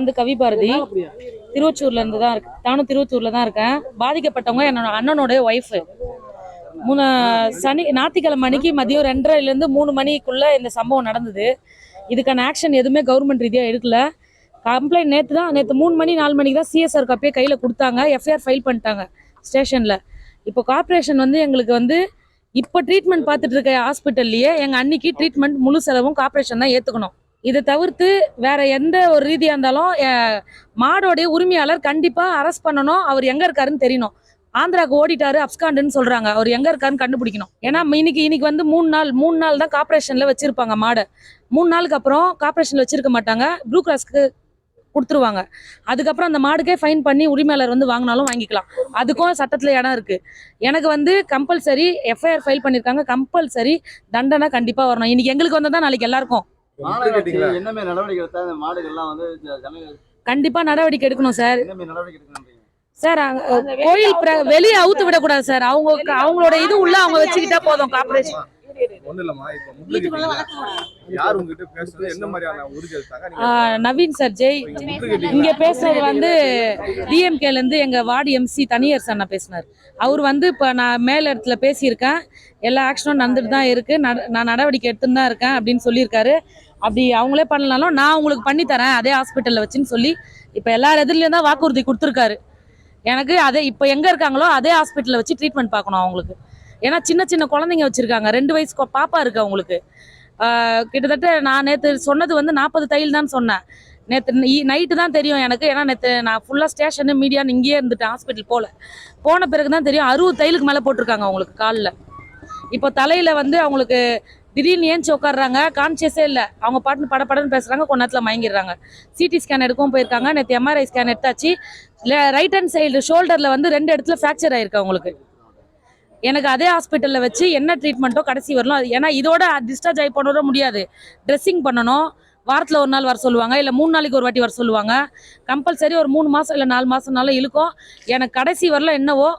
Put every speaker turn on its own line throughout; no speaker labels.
வந்து கவி பாரதி. திருவொச்சூர்ல இருந்து தான் இருக்கு. நானும் திருவொச்சூர்ல தான் இருக்கேன். பாதிக்கப்பட்டவங்க என்னோட அண்ணனுடைய ஒய்ஃபு. ஞாயிற்றுக்கிழமை அன்னைக்கு மதியம் 2:30 3 மணிக்குள்ள இந்த சம்பவம் நடந்தது. இதுக்கான ஆக்ஷன் எதுவுமே கவர்மெண்ட் ரீதியாக எடுக்கல. கம்ப்ளைண்ட் நேற்று 3 மணி 4 மணிக்கு தான் சிஎஸ்ஆர் காப்பியை கையில் கொடுத்தாங்க. எஃப்ஐஆர் ஃபைல் பண்ணிட்டாங்க ஸ்டேஷனில். இப்போ கார்பரேஷன் வந்து எங்களுக்கு வந்து இப்போ ட்ரீட்மெண்ட் பார்த்துட்டு இருக்க ஹாஸ்பிட்டல்லையே எங்கள் அன்னைக்கு ட்ரீட்மெண்ட் முழு செலவும் கார்பரேஷன் தான் ஏற்றுக்கணும். இதை தவிர்த்து வேற எந்த ஒரு ரீதியாக இருந்தாலும் மாடோடைய உரிமையாளர் கண்டிப்பாக அரெஸ்ட் பண்ணணும். அவர் எங்கே இருக்காருன்னு தெரியணும். ஆந்திராவுக்கு ஓடிட்டாரு, அப்ஸ்காண்டுன்னு சொல்றாங்க. அவர் எங்க இருக்காருன்னு கண்டுபிடிக்கணும். ஏன்னா இன்னைக்கு வந்து 3 நாள் தான் கார்பரேஷன்ல வச்சிருப்பாங்க மாடை. 3 நாளுக்கு அப்புறம் கார்பரேஷன்ல வச்சிருக்க மாட்டாங்க, ப்ளூ கிராஸ்க்கு கொடுத்துருவாங்க. அதுக்கப்புறம் அந்த மாடுக்கே ஃபைன் பண்ணி உரிமையாளர் வந்து வாங்கினாலும் வாங்கிக்கலாம். அதுக்கும் சட்டத்தில் இடம் இருக்கு. எனக்கு வந்து கம்பல்சரி எஃப்ஐஆர் ஃபைல் பண்ணியிருக்காங்க. கம்பல்சரி தண்டனை கண்டிப்பாக வரணும். இன்னைக்கு எங்களுக்கு வந்ததான் நாளைக்கு எல்லாருக்கும் கண்டிப்பா நடவடிக்கை எடுக்கணும் சார். சார் கோயில் வெளியே அவுத்து விடக்கூடாது சார். அவங்களோட இது உள்ள அவங்க வச்சுக்கிட்டா போதும். கார்பரேஷன் நவீன் சார் ஜெய் இங்க பேசுறது வந்து டிஎம்கேல இருந்து எங்க வார்டு எம்சி தனியார் சார் பேசினார். அவர் வந்து இப்ப நான் மேல இடத்துல பேசியிருக்கேன், எல்லா ஆக்ஷனும் நடந்துட்டு தான் இருக்கு, நான் நடவடிக்கை எடுத்துன்னு தான் இருக்கேன் அப்படின்னு சொல்லியிருக்காரு. அப்படி அவங்களே பண்ணலாலும் நான் உங்களுக்கு பண்ணி தரேன் அதே ஹாஸ்பிட்டல்ல வச்சுன்னு சொல்லி இப்ப எல்லார் எதிரிலையும் தான் வாக்குறுதி கொடுத்துருக்காரு எனக்கு. அதே இப்போ எங்க இருக்காங்களோ அதே ஹாஸ்பிட்டல்ல வச்சு ட்ரீட்மெண்ட் பார்க்கணும் அவங்களுக்கு. ஏன்னா சின்ன குழந்தைங்க வச்சிருக்காங்க. 2 வயசு பாப்பா இருக்கு அவங்களுக்கு. கிட்டத்தட்ட நான் நேற்று சொன்னது வந்து 40 தையல் தான் சொன்னேன். நேற்று நைட்டு தான் தெரியும் எனக்கு. ஏன்னா நேற்று நான் ஃபுல்லாக ஸ்டேஷனு மீடியான்னு இங்கேயே இருந்துட்டேன், ஹாஸ்பிட்டல் போன பிறகு தான் தெரியும் 60 தையலுக்கு மேலே போட்டிருக்காங்க அவங்களுக்கு காலில். இப்போ தலையில் வந்து அவங்களுக்கு திடீர்னு ஏஞ்சி உட்காடுறாங்க, கான்சியஸே இல்லை. அவங்க பாட்டு படப்படன்னு பேசுகிறாங்க, கொஞ்ச நேரத்தில் மயங்கிடுறாங்க. சிடி ஸ்கேன் எடுக்கவும் போயிருக்காங்க. நேற்று எம்ஆர்ஐ ஸ்கேன் எடுத்தாச்சு. ரைட் ஹேண்ட் சைடு ஷோல்டரில் வந்து 2 இடத்துல ஃப்ராக்சர் ஆயிருக்கு அவங்களுக்கு. எனக்கு அதே ஹாஸ்பிட்டலில் வச்சு என்ன ட்ரீட்மெண்ட்டோ கடைசி வரலாம். ஏன்னா இதோட டிஸ்சார்ஜ் ஆகி போனோட முடியாது. ட்ரெஸ்ஸிங் பண்ணணும், வாரத்தில் 1 நாள் வர சொல்லுவாங்க, இல்லை 3 நாளைக்கு ஒரு வாட்டி வர சொல்லுவாங்க. கம்பல்சரி ஒரு 3 மாதம் இல்லை 4 மாதம்னாலும் இழுக்கும். எனக்கு கடைசி வரல என்னவோ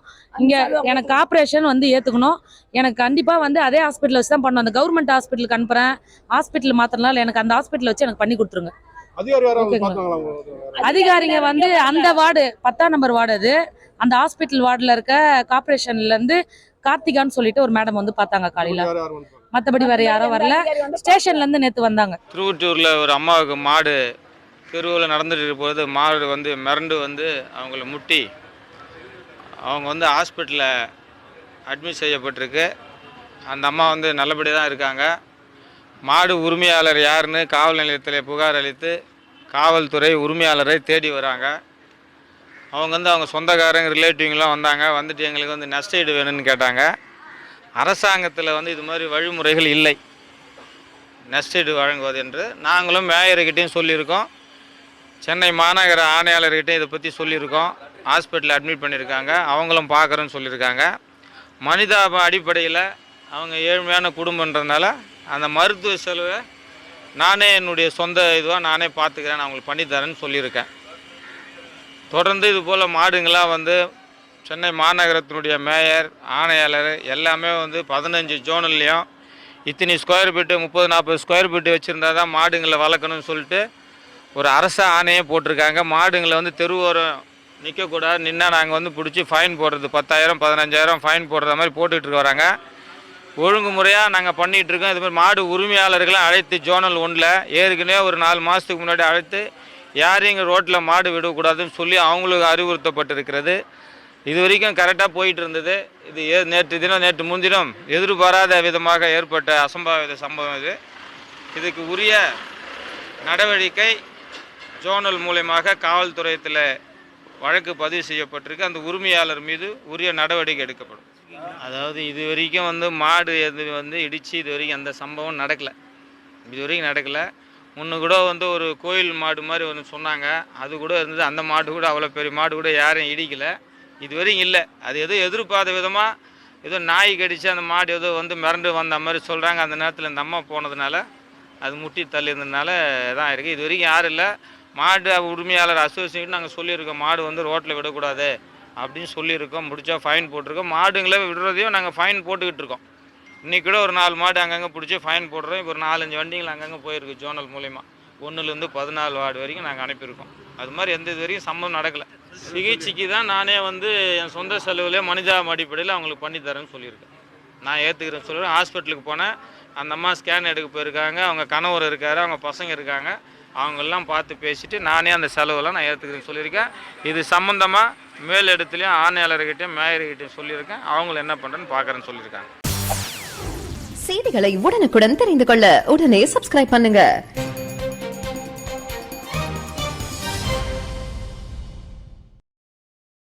இங்கே எனக்கு ஆப்ரேஷன் வந்து ஏற்றுக்கணும். எனக்கு கண்டிப்பாக வந்து அதே ஹாஸ்பிட்டலில் வச்சு தான் பண்ணணும். அந்த கவர்மெண்ட் ஹாஸ்பிட்டலுக்கு அனுப்புகிறேன், ஹாஸ்பிட்டல் மாத்திரனால எனக்கு அந்த ஹாஸ்பிட்டலில் வச்சு எனக்கு பண்ணி கொடுத்துருங்க. அதிகாரிங்க வந்து அந்த வார்டு 10ஆம் நம்பர் வார்டு, அது அந்த ஹாஸ்பிட்டல் வார்டில் இருக்க கார்பரேஷன்லேருந்து கார்த்திகான்னு சொல்லிட்டு ஒரு மேடம் வந்து பார்த்தாங்க காலையில். மற்றபடி வேறு யாரும் வரல. ஸ்டேஷன்லேருந்து நேற்று வந்தாங்க.
திருவொற்றூரில் ஒரு அம்மாவுக்கு மாடு தெருவில் நடந்துட்டு இருக்கும்போது மாடு வந்து மிரண்டு வந்து அவங்கள முட்டி அவங்க வந்து ஹாஸ்பிட்டலில் அட்மிட் செய்யப்பட்டிருக்கு. அந்த அம்மா வந்து நல்லபடியாக தான் இருக்காங்க. மாடு உரிமையாளர் யாருன்னு காவல் நிலையத்தில் புகார் அளித்து காவல்துறை உரிமையாளரை தேடி வராங்க. அவங்க வந்து அவங்க சொந்தக்காரங்க ரிலேட்டிவ்லாம் வந்தாங்க. வந்துட்டு எங்களுக்கு வந்து நஷ்டஈடு வேணும்னு கேட்டாங்க. அரசாங்கத்தில் வந்து இது மாதிரி வழிமுறைகள் இல்லை நஷ்டஈடு வழங்குவது என்று. நாங்களும் மேயர்கிட்டையும் சொல்லியிருக்கோம், சென்னை மாநகர ஆணையாளர்கிட்டையும் இதை பற்றி சொல்லியிருக்கோம். ஹாஸ்பிட்டலில் அட்மிட் பண்ணியிருக்காங்க, அவங்களும் பார்க்குறேன்னு சொல்லியிருக்காங்க. மனிதாப அடிப்படையில் அவங்க ஏழ்மையான குடும்பன்றதுனால அந்த மருத்துவ செலவை நானே என்னுடைய சொந்த இதுவாக நானே பார்த்துக்கிறேன், நான் அவங்களுக்கு பண்ணித்தரேன்னு சொல்லியிருக்கேன். தொடர்ந்து இது போல் மாடுங்களாம் வந்து சென்னை மாநகரத்தினுடைய மேயர் ஆணையாளர் எல்லாமே வந்து 15 ஜோனல்லையும் இத்தனை ஸ்கொயர் ஃபீட்டு 30-40 ஸ்கொயர் ஃபீட்டு வச்சுருந்தா தான் மாடுங்களை வளர்க்கணும்னு சொல்லிட்டு ஒரு அரசு ஆணையே போட்டிருக்காங்க. மாடுங்களை வந்து தெருவோரம் நிற்கக்கூடாது, நின்னா நாங்கள் வந்து பிடிச்சி ஃபைன் போடுறது 10,000 15,000 ஃபைன் போடுற மாதிரி போட்டுக்கிட்டு வராங்க. ஒழுங்குமுறையாக நாங்கள் பண்ணிகிட்ருக்கோம். இது மாதிரி மாடு உரிமையாளர்களை அழைத்து ஜோனல் 1ல் ஏற்கனவே ஒரு 4 மாதத்துக்கு முன்னாடி அழைத்து யாரையும் இங்கே ரோட்டில் மாடு விடக்கூடாதுன்னு சொல்லி அவங்களுக்கு அறிவுறுத்தப்பட்டிருக்கிறது. இது வரைக்கும் கரெக்டாக போயிட்டு இருந்தது. இது நேற்று முன்தினம் எதிர்பாராத விதமாக ஏற்பட்ட அசம்பாவித சம்பவம் இது. இதுக்கு உரிய நடவடிக்கை ஜோனல் மூலமாக காவல்துறையத்தில் வழக்கு பதிவு செய்யப்பட்டிருக்கு. அந்த உரிமையாளர் மீது உரிய நடவடிக்கை எடுக்கப்படும். அதாவது இது வரைக்கும் வந்து மாடு வந்து இடித்து இது வரைக்கும் அந்த சம்பவம் நடக்கலை. முன்னு கூட வந்து ஒரு கோயில் மாடு மாதிரி ஒன்று சொன்னாங்க, அது கூட இருந்தது. அந்த மாடு கூட அவ்வளோ பெரிய மாடு கூட யாரும் இடிக்கலை இதுவரையும் இல்லை. அது எதிர்பார்த்த விதமாக ஏதோ நாய் கடித்து அந்த மாடு ஏதோ வந்து மிரண்டு வந்த மாதிரி சொல்கிறாங்க. அந்த நேரத்தில் இந்த அம்மா போனதுனால அது முட்டி தள்ளியிருந்ததுனால தான் இருக்குது. இது வரைக்கும் யாரும் இல்லை. மாடு உரிமையாளர் அசோசியேஷன் நாங்கள் சொல்லியிருக்கோம், மாடு வந்து ரோட்டில் விடக்கூடாது அப்படின்னு சொல்லியிருக்கோம். முடிச்சா ஃபைன் போட்டிருக்கோம். மாடுங்களை விடுறதையும் நாங்கள் ஃபைன் போட்டுக்கிட்டு இருக்கோம். இன்றைக்கி கூட ஒரு 4 மாடு அங்கங்கே பிடிச்சி ஃபைன் போடுறோம். இப்போ ஒரு 4-5 வண்டிகள் அங்கங்கே போயிருக்கு ஜோனல் மூலிமா. 1லேருந்து 14 வார்டு வரைக்கும் நாங்கள் அனுப்பியிருக்கோம். அது மாதிரி எந்த இது வரைக்கும் சம்பவம் நடக்கலை. சிகிச்சைக்கு தான் நானே வந்து என் சொந்த செலவுலேயே மனிதாப அடிப்படையில் அவங்களுக்கு பண்ணித்தரேன்னு சொல்லியிருக்கேன். நான் ஏற்றுக்கிறேன்னு சொல்லுவேன். ஹாஸ்பிட்டலுக்கு போனேன், அந்த அம்மா ஸ்கேன் எடுக்க போயிருக்காங்க, அவங்க கணவர் இருக்கார், அவங்க பசங்க இருக்காங்க, அவங்களெல்லாம் பார்த்து பேசிவிட்டு நானே அந்த செலவெல்லாம் நான் ஏற்றுக்கிறேன்னு சொல்லியிருக்கேன். இது சம்மந்தமாக மேல் இடத்துலையும் ஆணையாளர்கிட்டையும் மேயர்கிட்டையும் சொல்லியிருக்கேன். அவங்கள என்ன பண்ணுறேன்னு பார்க்குறேன்னு சொல்லியிருக்காங்க.
செய்திகளை உடனுக்குடன் தெரிந்து கொள்ள உடனே சப்ஸ்கிரைப் பண்ணுங்க.